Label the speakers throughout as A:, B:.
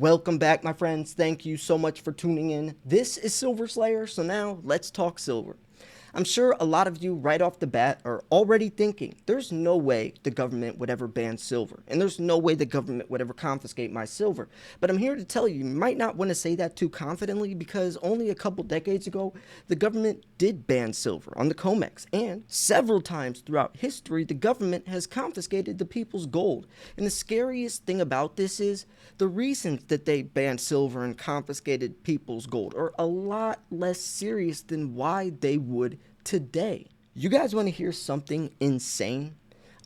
A: Welcome back, my friends. Thank you so much for tuning in. This is Silver Slayer, so now let's talk silver. I'm sure a lot of you right off the bat are already thinking, there's no way the government would ever ban silver, and there's no way the government would ever confiscate my silver. But I'm here to tell you, you might not want to say that too confidently because only a couple decades ago, the government did ban silver on the COMEX, and several times throughout history, the government has confiscated the people's gold. And the scariest thing about this is the reasons that they banned silver and confiscated people's gold are a lot less serious than why they would today. You guys want to hear something insane?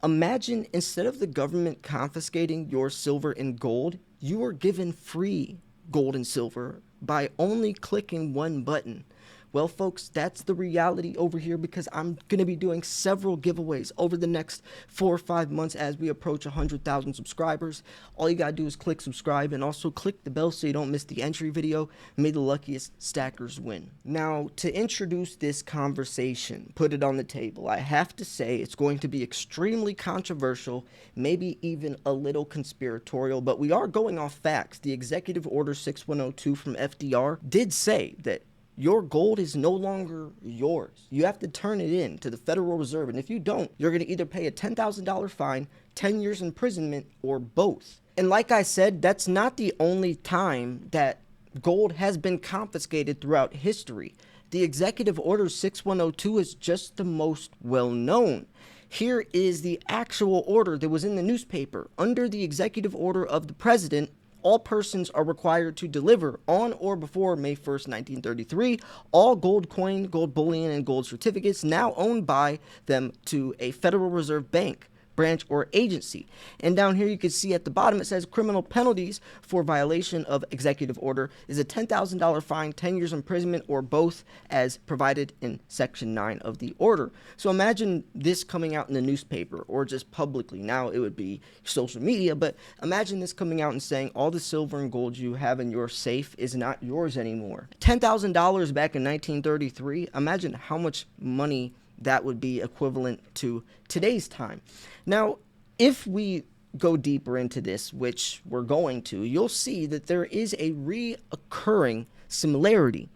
A: Imagine instead of the government confiscating your silver and gold, you are given free gold and silver by only clicking one button. Well, folks, that's the reality over here because I'm going to be doing several giveaways over the next 4 or 5 months as we approach 100,000 subscribers. All you got to do is click subscribe and also click the bell so you don't miss the entry video. May the luckiest stackers win. Now, to introduce this conversation, put it on the table, I have to say it's going to be extremely controversial, maybe even a little conspiratorial, but we are going off facts. The Executive Order 6102 from FDR did say that your gold is no longer yours. You have to turn it in to the Federal Reserve, and if you don't, you're going to either pay a $10,000 fine, 10 years imprisonment, or both. And like I said, that's not the only time that gold has been confiscated throughout history. The Executive Order 6102 is just the most well-known. Here is the actual order that was in the newspaper. Under the Executive Order of the President, all persons are required to deliver on or before May 1st, 1933, all gold coin, gold bullion, and gold certificates now owned by them to a Federal Reserve Bank, branch, or agency. And down here you can see at the bottom it says criminal penalties for violation of executive order is a $10,000 fine, 10 years imprisonment, or both as provided in section 9 of the order. So imagine this coming out in the newspaper or just publicly. Now it would be social media, but imagine this coming out and saying all the silver and gold you have in your safe is not yours anymore. $10,000 back in 1933, imagine how much money that would be equivalent to today's time. Now, if we go deeper into this, which we're going to, you'll see that there is a reoccurring similarity.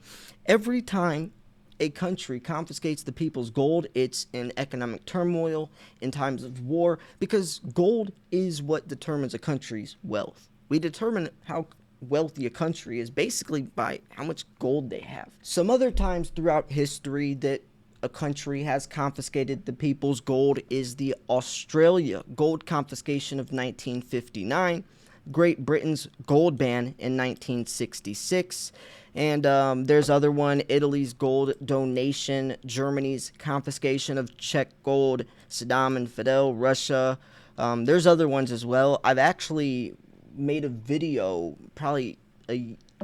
A: Every time a country confiscates the people's gold, it's in economic turmoil, in times of war, because gold is what determines a country's wealth. We determine how wealthy a country is basically by how much gold they have. Some other times throughout history that a country has confiscated the people's gold is the Australia gold confiscation of 1959, Great Britain's gold ban in 1966, and there's other one, Italy's gold donation, Germany's confiscation of Czech gold, Saddam and Fidel, Russia. There's other ones as well. I've actually made a video probably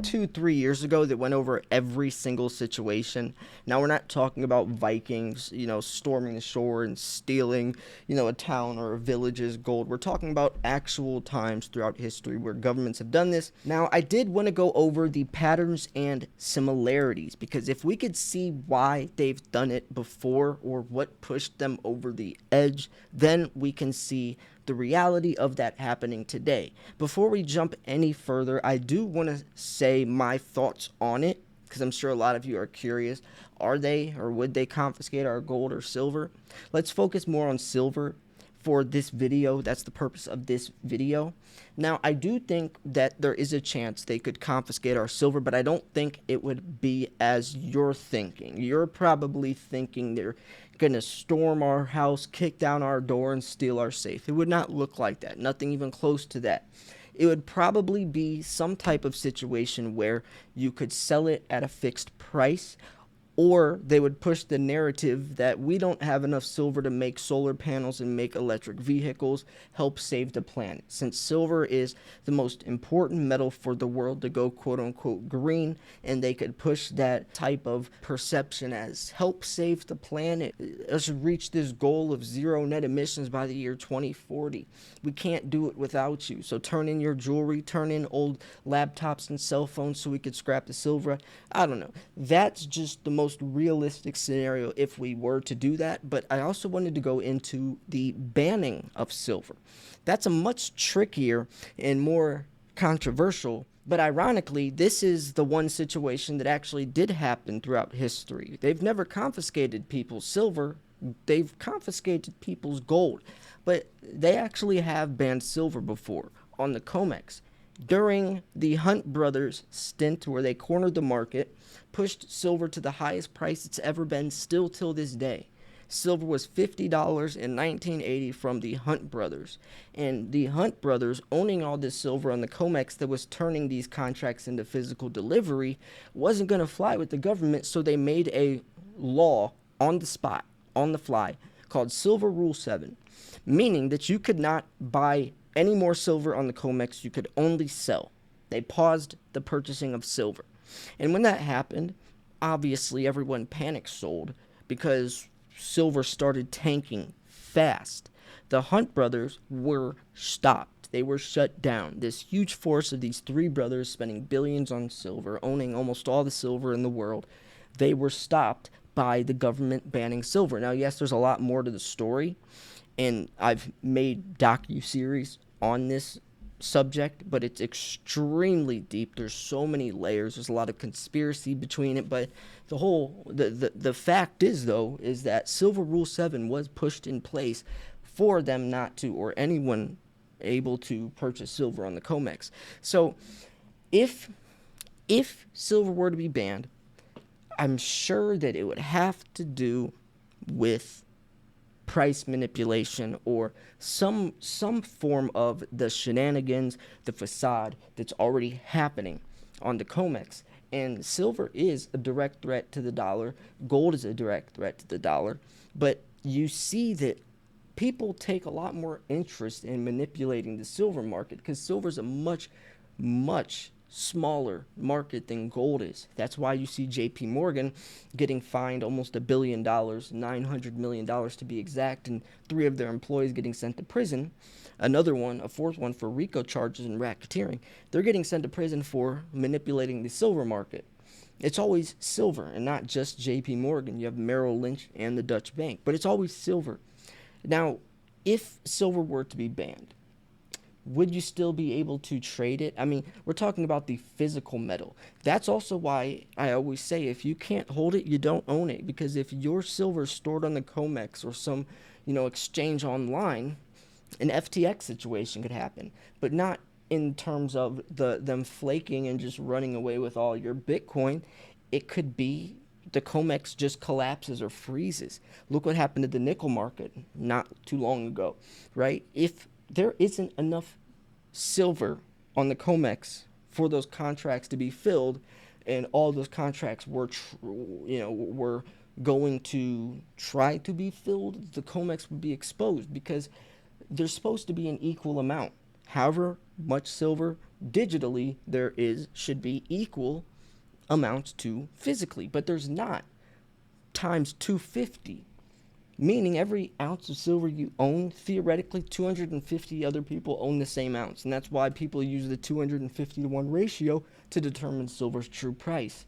A: 2-3 years ago that went over every single situation. Now we're not talking about Vikings, storming the shore and stealing, a town or a village's gold. We're talking about actual times throughout history where governments have done this. Now I did want to go over the patterns and similarities because if we could see why they've done it before or what pushed them over the edge, then we can see the reality of that happening today. Before we jump any further, I do want to say my thoughts on it because I'm sure a lot of you are curious. Are they or would they confiscate our gold or silver? Let's focus more on silver for this video. That's the purpose of this video. Now, I do think that there is a chance they could confiscate our silver, but I don't think it would be as you're thinking. You're probably thinking they're going to storm our house, kick down our door, and steal our safe. It would not look like that. Nothing even close to that. It would probably be some type of situation where you could sell it at a fixed price, or they would push the narrative that we don't have enough silver to make solar panels and make electric vehicles, help save the planet. Since silver is the most important metal for the world to go quote-unquote green, and they could push that type of perception as help save the planet. Us reach this goal of zero net emissions by the year 2040. We can't do it without you. So turn in your jewelry, turn in old laptops and cell phones so we could scrap the silver. I don't know. That's just the most realistic scenario if we were to do that, but I also wanted to go into the banning of silver. That's a much trickier and more controversial But ironically, this is the one situation that actually did happen throughout history. They've never confiscated people's silver, they've confiscated people's gold. But they actually have banned silver before on the COMEX. During the Hunt brothers stint where they cornered the market, pushed silver to the highest price it's ever been still till this day. Silver was $50 in 1980 from the Hunt brothers. And the Hunt brothers, owning all this silver on the COMEX that was turning these contracts into physical delivery, wasn't going to fly with the government, so they made a law on the spot, on the fly, called Silver Rule 7, meaning that you could not buy any more silver on the COMEX, you could only sell. They paused the purchasing of silver. And when that happened, obviously everyone panic sold because silver started tanking fast. The Hunt brothers were stopped. They were shut down. This huge force of these three brothers spending billions on silver, owning almost all the silver in the world, they were stopped by the government banning silver. Now, yes, there's a lot more to the story, and I've made docu-series on this subject, but it's extremely deep. There's so many layers. There's a lot of conspiracy between it, but the fact is, though, is that Silver Rule 7 was pushed in place for them not to, or anyone able to purchase silver on the COMEX. So if silver were to be banned, I'm sure that it would have to do with price manipulation or some form of the shenanigans, the facade that's already happening on the COMEX. And silver is a direct threat to the dollar. Gold is a direct threat to the dollar. But you see that people take a lot more interest in manipulating the silver market because silver is a much, much smaller market than gold is. That's why you see JP Morgan getting fined almost $1 billion, $900 million to be exact, and 3 of their employees getting sent to prison. Another one, a 4th one, for RICO charges and racketeering. They're getting sent to prison for manipulating the silver market. It's always silver and not just JP Morgan. You have Merrill Lynch and the Dutch Bank, but it's always silver. Now, if silver were to be banned, would you still be able to trade it? I mean, we're talking about the physical metal. That's also why I always say if you can't hold it, you don't own it. Because if your silver is stored on the COMEX or some, exchange online, an FTX situation could happen. But not in terms of them flaking and just running away with all your Bitcoin. It could be the COMEX just collapses or freezes. Look what happened to the nickel market not too long ago, right? If there isn't enough silver on the COMEX for those contracts to be filled, and all those contracts were going to try to be filled, the COMEX would be exposed because there's supposed to be an equal amount. However much silver digitally there is should be equal amounts to physically, but there's not. Times 250. Meaning every ounce of silver you own, theoretically 250 other people own the same ounce. And that's why people use the 250 to 1 ratio to determine silver's true price.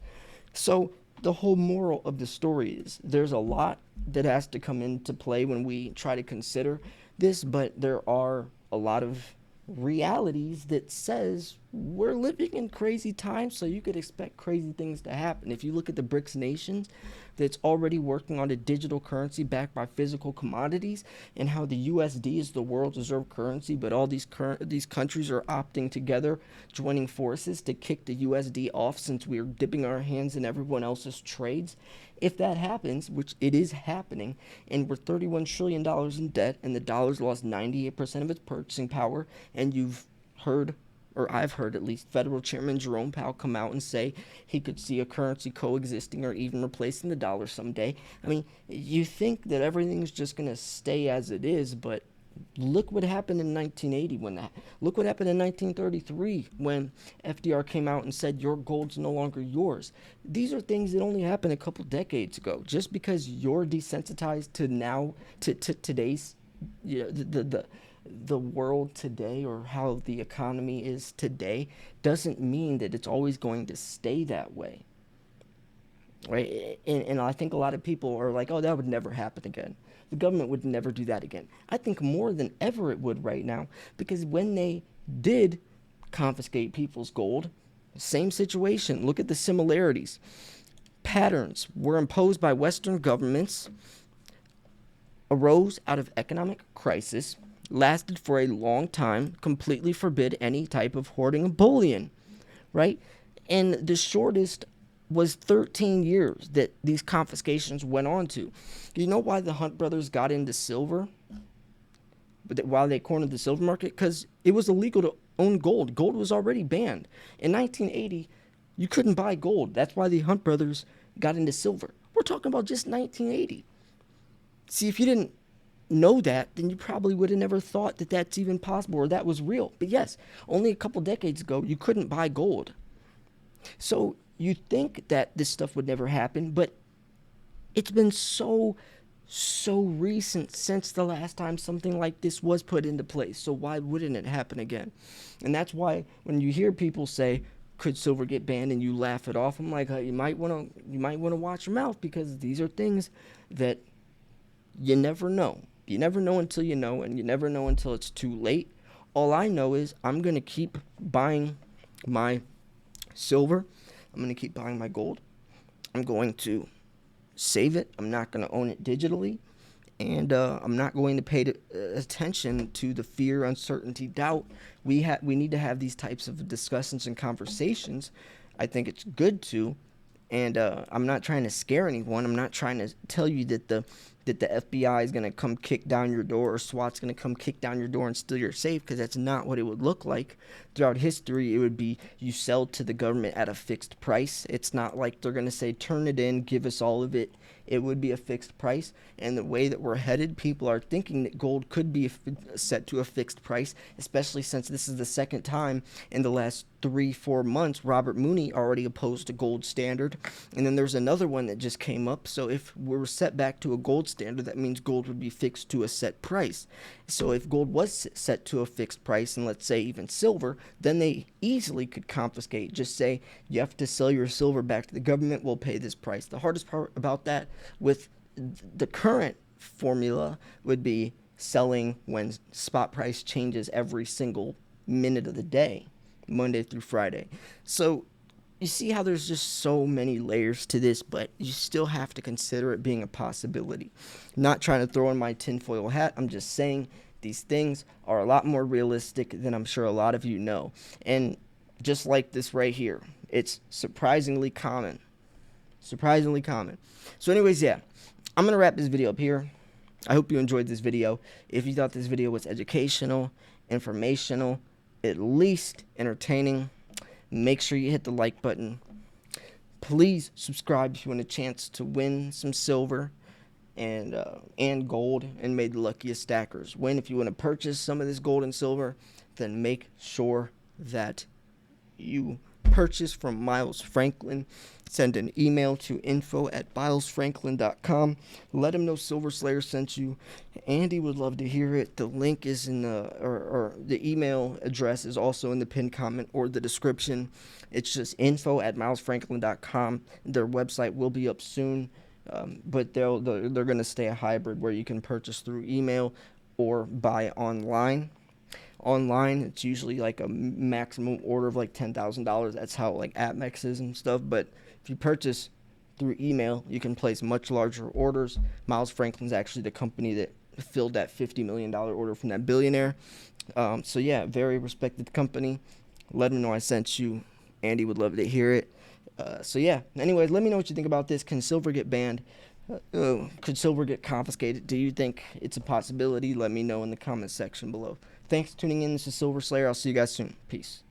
A: So the whole moral of the story is there's a lot that has to come into play when we try to consider this, but there are a lot of realities that says we're living in crazy times, so you could expect crazy things to happen. If you look at the BRICS nations that's already working on a digital currency backed by physical commodities, and how the USD is the world's reserve currency, but all these countries are opting together, joining forces to kick the USD off since we're dipping our hands in everyone else's trades. If that happens, which it is happening, and we're $31 trillion in debt, and the dollar's lost 98% of its purchasing power, and you've heard, or I've heard at least, Federal Chairman Jerome Powell come out and say he could see a currency coexisting or even replacing the dollar someday. I mean, you think that everything's just going to stay as it is, but look what happened in 1980 look what happened in 1933 when FDR came out and said your gold's no longer yours. These are things that only happened a couple decades ago. Just because you're desensitized to today's, the world today, or how the economy is today, doesn't mean that it's always going to stay that way. Right? And I think a lot of people are like, oh, that would never happen again. The government would never do that again. I think more than ever it would right now, because when they did confiscate people's gold, Same situation. Look at the similarities. Patterns were imposed by Western governments, arose out of economic crisis, lasted for a long time, completely forbid any type of hoarding of bullion, right? And the shortest was 13 years that these confiscations went on to. You know why the Hunt brothers got into silver? But why they cornered the silver market? Because it was illegal to own gold. Gold was already banned. In 1980, you couldn't buy gold. That's why the Hunt brothers got into silver. We're talking about just 1980. See, if you didn't know that, then you probably would have never thought that that's even possible or that was real. But yes, only a couple decades ago, you couldn't buy gold. So you think that this stuff would never happen, but it's been so recent since the last time something like this was put into place. So why wouldn't it happen again? And that's why when you hear people say, could silver get banned, and you laugh it off, I'm like, you might want to watch your mouth, because these are things that you never know. You never know until you know, and you never know until it's too late. All I know is I'm going to keep buying my silver. I'm going to keep buying my gold. I'm going to save it. I'm not going to own it digitally. And I'm not going to pay attention to the fear, uncertainty, doubt. We need to have these types of discussions and conversations. I think it's good to. And I'm not trying to scare anyone. I'm not trying to tell you that the FBI is going to come kick down your door, or SWAT's going to come kick down your door and steal your safe, because that's not what it would look like. Throughout history, it would be you sell to the government at a fixed price. It's not like they're going to say, turn it in, give us all of it. It would be a fixed price. And the way that we're headed, people are thinking that gold could be set to a fixed price, especially since this is the second time in the last 3-4 months Robert Mooney already opposed a gold standard. And then there's another one that just came up. So if we're set back to a gold standard, that means gold would be fixed to a set price. So if gold was set to a fixed price, and let's say even silver, then they easily could confiscate. Just say, you have to sell your silver back to the government, we'll pay this price. The hardest part about that with the current formula would be selling when spot price changes every single minute of the day, Monday through Friday. So you see how there's just so many layers to this, but you still have to consider it being a possibility. Not trying to throw in my tinfoil hat. I'm just saying these things are a lot more realistic than I'm sure a lot of you know. And just like this right here, it's surprisingly common. Surprisingly common. So anyways, yeah, I'm going to wrap this video up here. I hope you enjoyed this video. If you thought this video was educational, informational, at least entertaining, make sure you hit the like button. Please subscribe if you want a chance to win some silver and gold, and may the luckiest stackers win. If you want to purchase some of this gold and silver, then make sure that you purchase from Miles Franklin. Send an email to info@milesfranklin.com. Let him know Silver Slayer sent you. Andy would love to hear it. The link is in or the email address is also in the pinned comment or the description. It's just info@milesfranklin.com. Their website will be up soon, but they're going to stay a hybrid where you can purchase through email or buy online. Online, it's usually like a maximum order of like $10,000. That's how like Amex is and stuff. But if you purchase through email, you can place much larger orders. Miles Franklin's actually the company that filled that $50 million order from that billionaire. So yeah, very respected company. Let him know I sent you. Andy would love to hear it. So yeah, anyways, let me know what you think about this. Can silver get banned? Could silver get confiscated? Do you think it's a possibility? Let me know in the comment section below. Thanks for tuning in. This is Silver Slayer. I'll see you guys soon. Peace.